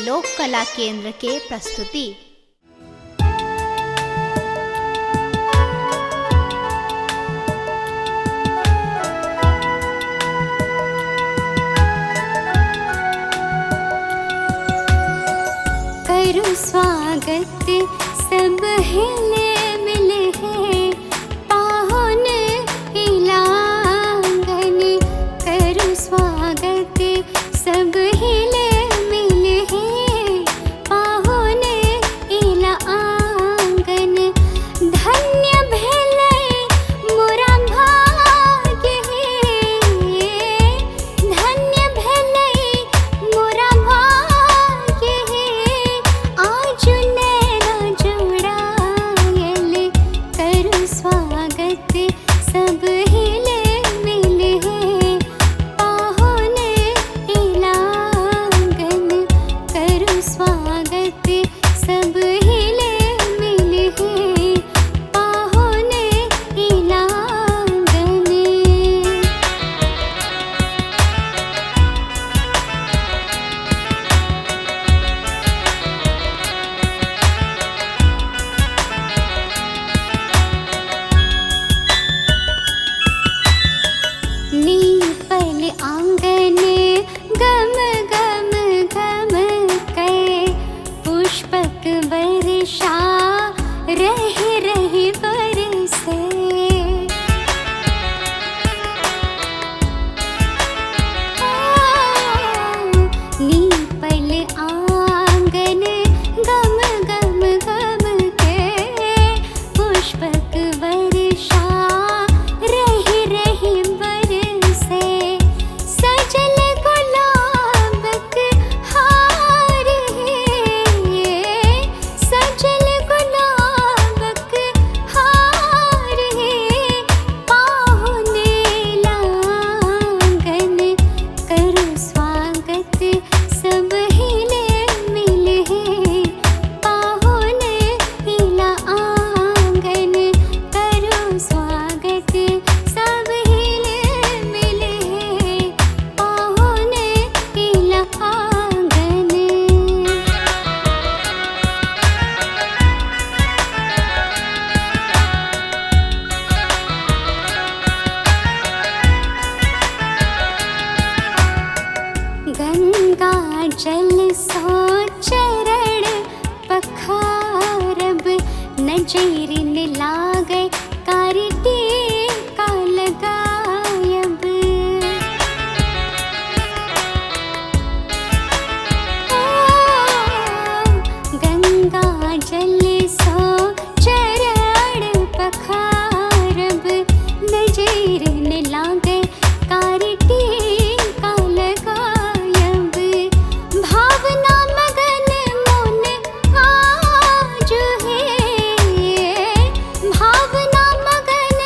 लोक कला केंद्र के प्रस्तुति। करूं स्वागत सब हिले मिले हैं पाहुन इलांगन। करूं स्वागत सब हिले मिले हैं पाहुन इलांगन। धन्य भेलै मोरा भाग्य है, धन्य भेलै मोरा भाग्य है। आज नैना जोड़ायल करूं स्वागत सब हिले मिले हैं पाहुन इलांगन। करूं स्वागत सब हिले मिले हैं पाहुन इलांगन। नीपल आंगन गम गम गम कै पुष्पक वर्षा रह रह बरसे। नीपल आंगन गम गम गम कै पुष्पक वर्षा रह रह बरसे। सजल गुलाबक हार है, सजल गुलाबक हार है पाहुन इलांगन। करूं स्वागत सब हिले मिले हैं पाहुन इलांगन। करूं स्वागत सब हिले मिले हैं पाहुन इलांगन। गंगा जल सो चरण पखारब नजरिन लागे कारटी का लगायब। गंगा जल सो चरण पखारब नजरिन लागे कारटी का लगायब। भावना मगन मोन आज है, भावना मगन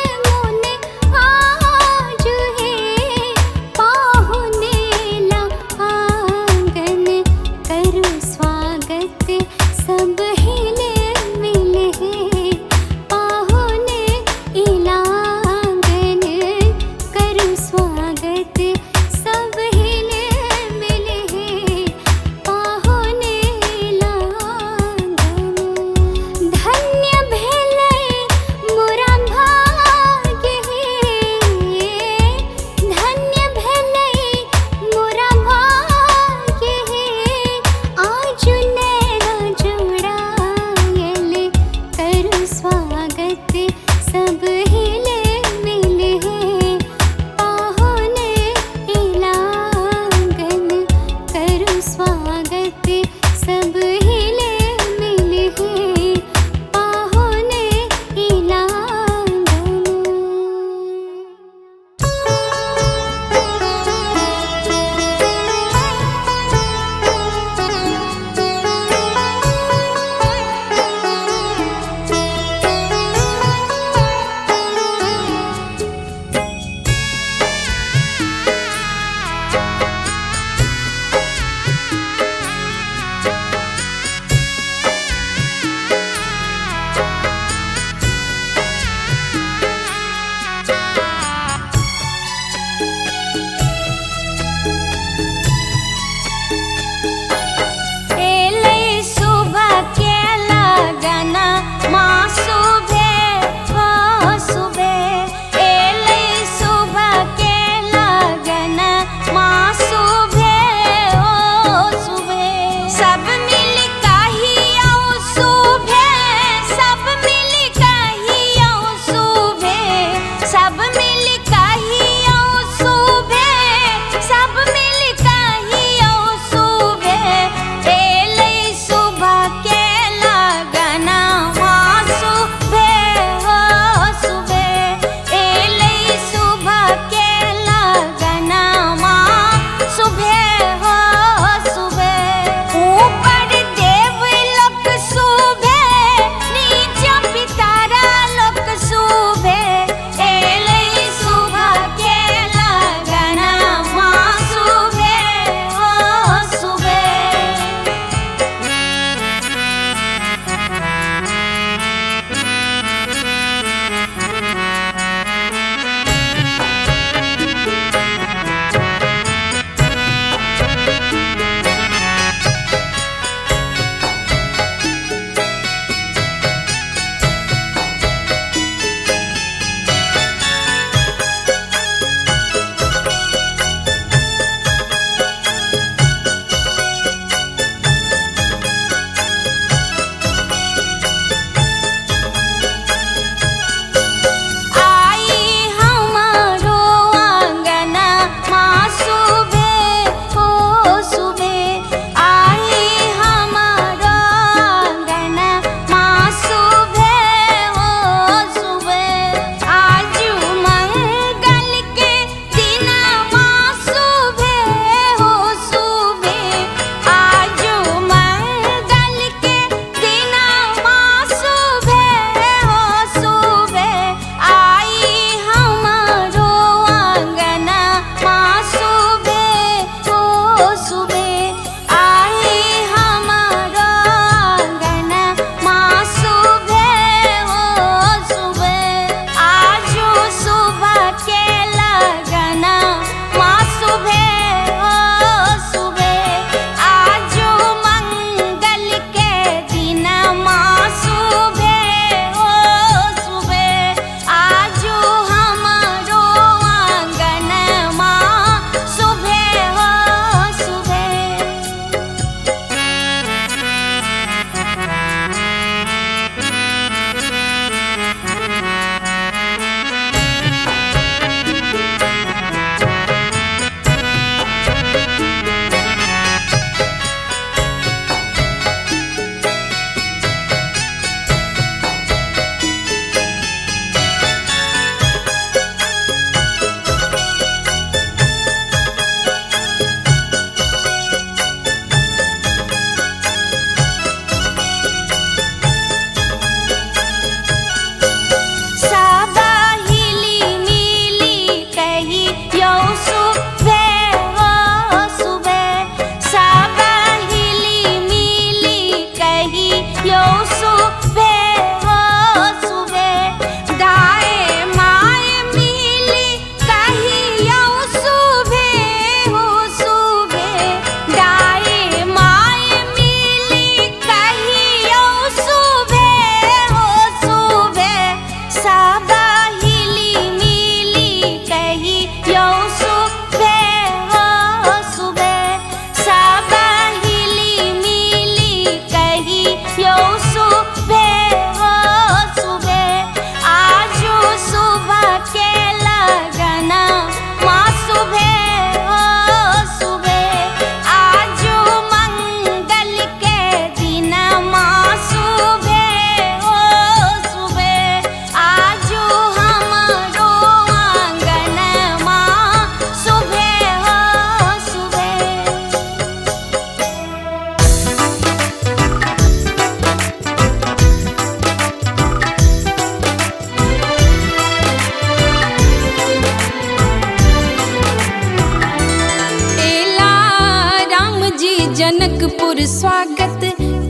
जनकपुर स्वागत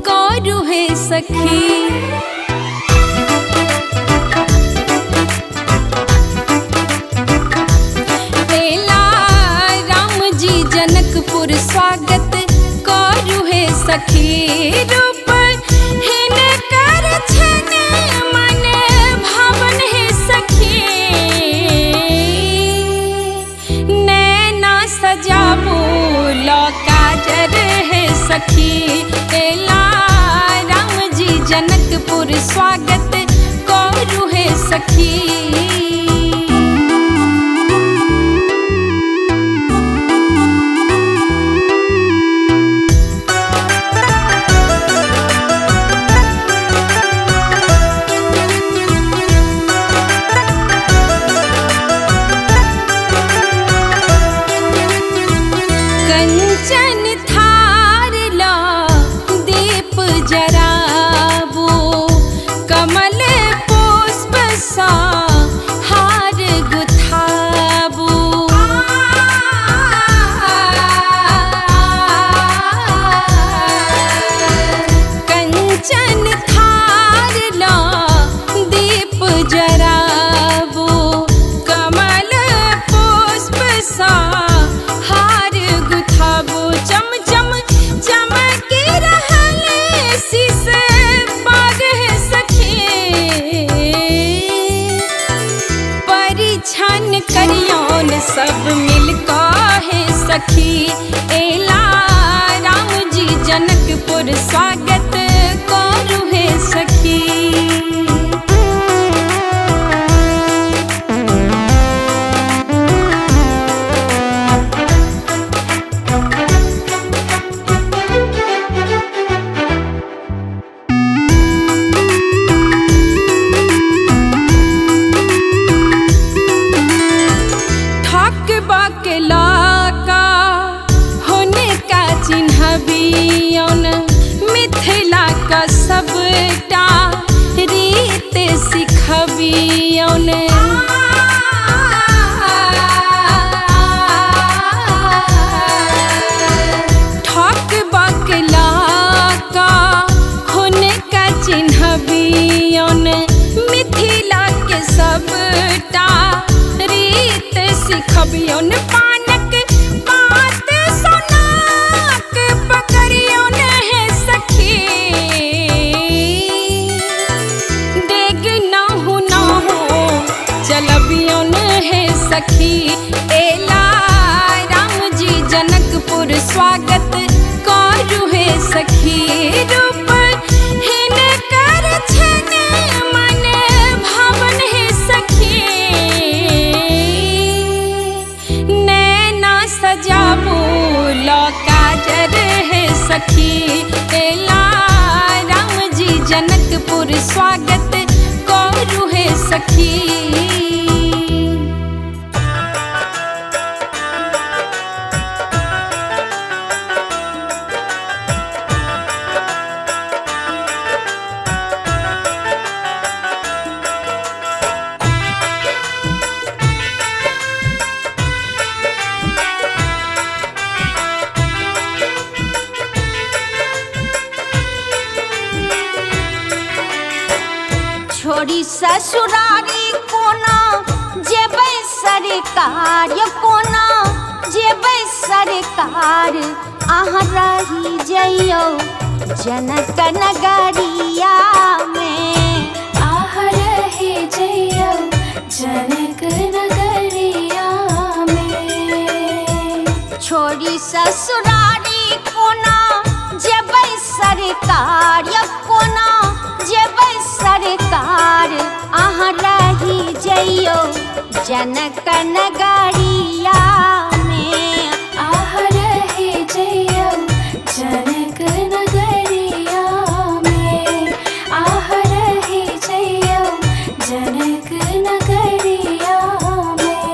करू हे सखी। बेला राम जी जनकपुर स्वागत करू हे सखी। रूप हिनकर छन मन भावन हे सखी। नैना सजाबू काजर है सखी। बेला राम जी जनकपुर स्वागत करू है सखी। कंचन थार ला दीप जराबू कमल पुष्प सा हार गुथाबू। कंचन थार ला दीप जराबू कमल पुष्प सा चम चम चमक रहले शीश बाग है सखी। परिछन करियौन सब मिलका है सखी। एला राम जी जनकपुर स्वागत करू है सखी। मिथिला का सबटा रीत सिखबियौन। ठक बकला का हुनका चिन्हबियौन। मिथिला के सबटा रीत सिखबियौन। पानक पात सोनाक पकड़ियौन है सखी। डेग नाहु चलबियौन है सखी। एला राम जी जनकपुर स्वागत करू है सखी। रूप हिनकर छन मन भावन है सखी। नैना सजाबू काजर है सखी। एला राम जी जनकपुर स्वागत करू है सखी। छोड़ी ससुरारी कोना जेबै सरकार। कोना जेबै सरकार अहाँ रही जइयो जनक नगरिया में। आह रही जइयो जनक नगरिया में। छोड़ी ससुरारी कोना जेबै सरकार। कोना जेबै सरकार अहाँ रही जइयो जनक नगरिया में। आह रही जइयो जनक नगरिया में। आह रही जइयो जनक नगरिया में।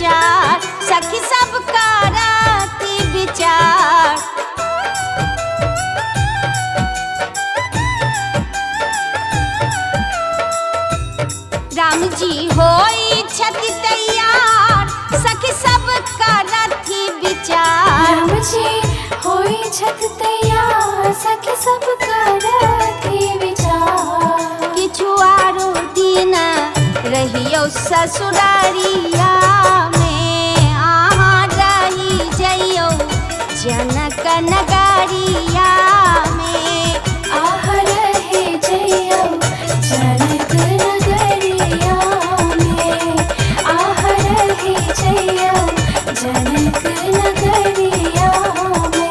विचार, सखी सब करती विचार। राम जी होई छति तैयार, सखी सब करती विचार। राम जी होई छत तैयार, सखी सब करती विचार। किछु आरो दिन रहियो ससुरारिया में, आहाँ रही जइयो जनक नगरिया में। आह रहे जइयो जनक नगरिया में, आह रहे जइयो जनक नगरिया में।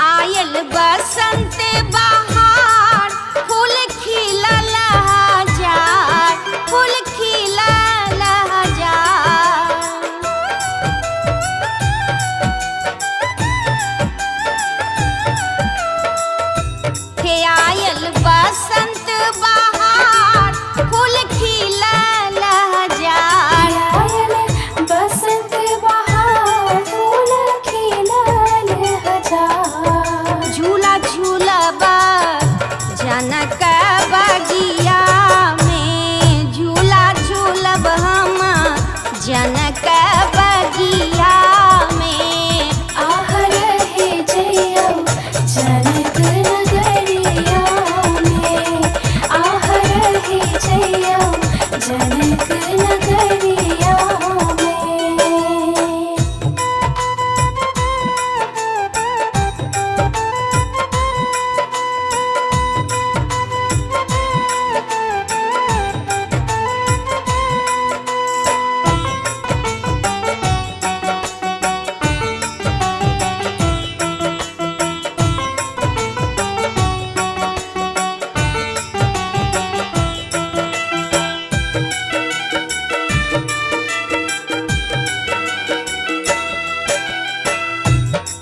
आयल बसंत बहार, फूल खिलल हजार, फूल खिलल हजार। हे आयल बसंत बहार, फूल खिलल हजार। आयल बसंत बहार, फूल खिलल हजार। झूला झूलब जनक बगिया में, झूला झूलब हम जनक बगिया में। आह रहे जइयो जनक नगरिया में, आह रहे जइयो जनक नगरिया में।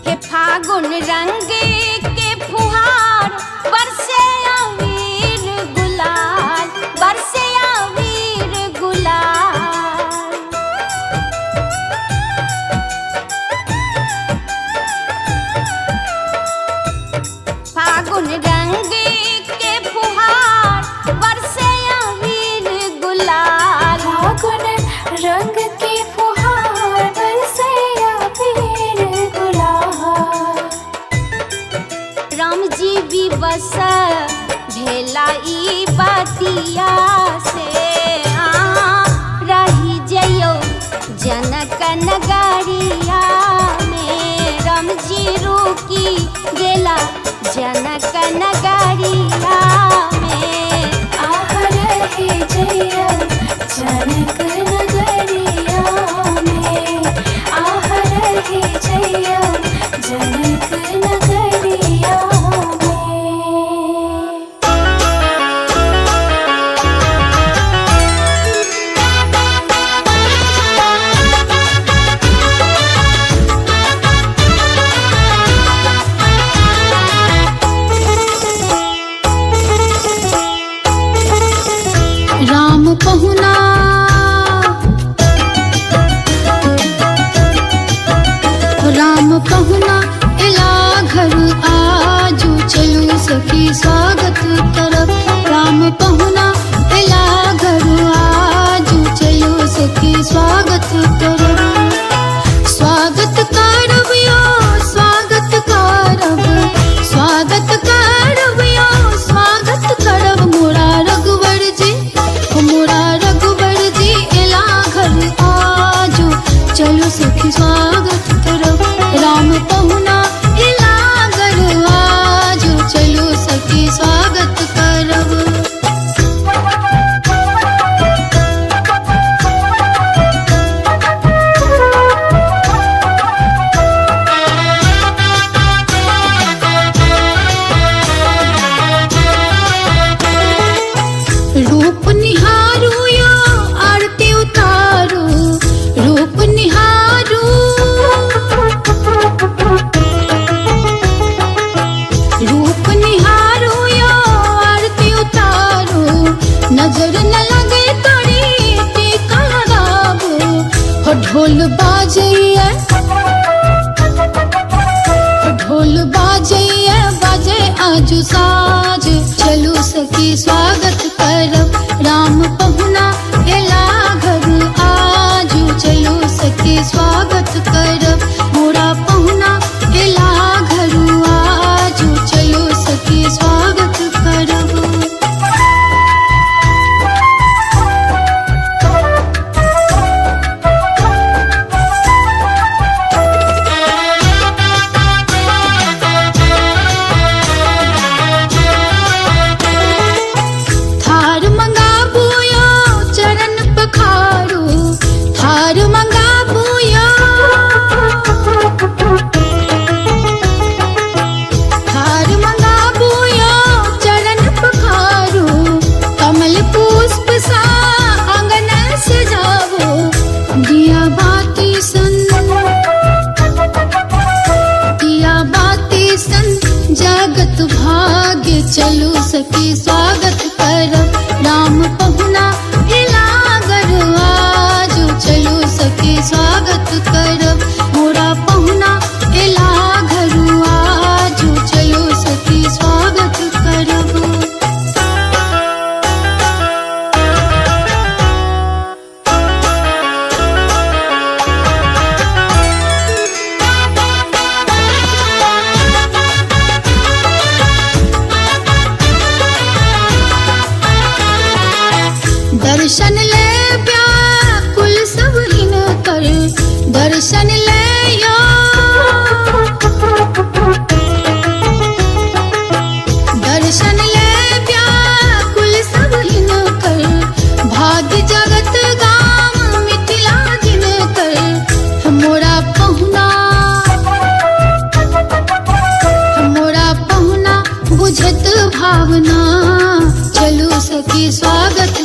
हे फागुन रंग के फुहार, बरसे अबीर गुलाल, बरसे अबीर गुलाल। फागुन रंग के फुहार, बरसे अबीर गुलाल। फागुन रंग के फुहार, बरसे अबीर गुलाल। राम जी भी बस भेला ई बतिया से, आहाँ रही जइयो जनक नगरिया में। राम जी रुकी गेला जनक नगरिया में। आह रहे जइयो जनक नगरिया में, आह रहे जइयो जनक नगरिया में। राम पहुना राम पहुना इला घर आजू, चलो सखी स्वागत करब। राम पहुना इला घर आजू, चलो सखी स्वागत करब। स्वागत करब यो स्वागत करब, स्वागत करब यो स्वागत करब। मोरा रघुवर जी, मोरा रघुवर जी इला घर आजू, चलो सखी स्वागत करब। राम पहुना इला घर आजू, चलो सखी स्वागत करब। आज चलू सखी स्वागत करब राम पहुना एला घर आज चलू सखी स्वागत करब मोरा पहुना एला घर आज चलू सखी स्वागत करब। थार मंगाबूयो चरण पखारो थार मंगाबूयो थार मंगाबूयो चरण पखारो कमल पुष्प सा आंगन सजावो दिया बाती सन दिया बाती सन जगत भाग्य चलू सखी स्वागत करब राम पहुना एला घर आज चलू सखी स्वागत करब मोरा पहुना एला घर आज चलू सखी स्वागत करब। दर्शन ले व्याकुल सब हिन कर दर्शन ले यो दर्शन ले व्याकुल सब हिन कर भाग्य जगत गाम मिथिला जिन कर मोरा पहुना बुझत भावना चलू सखी स्वागत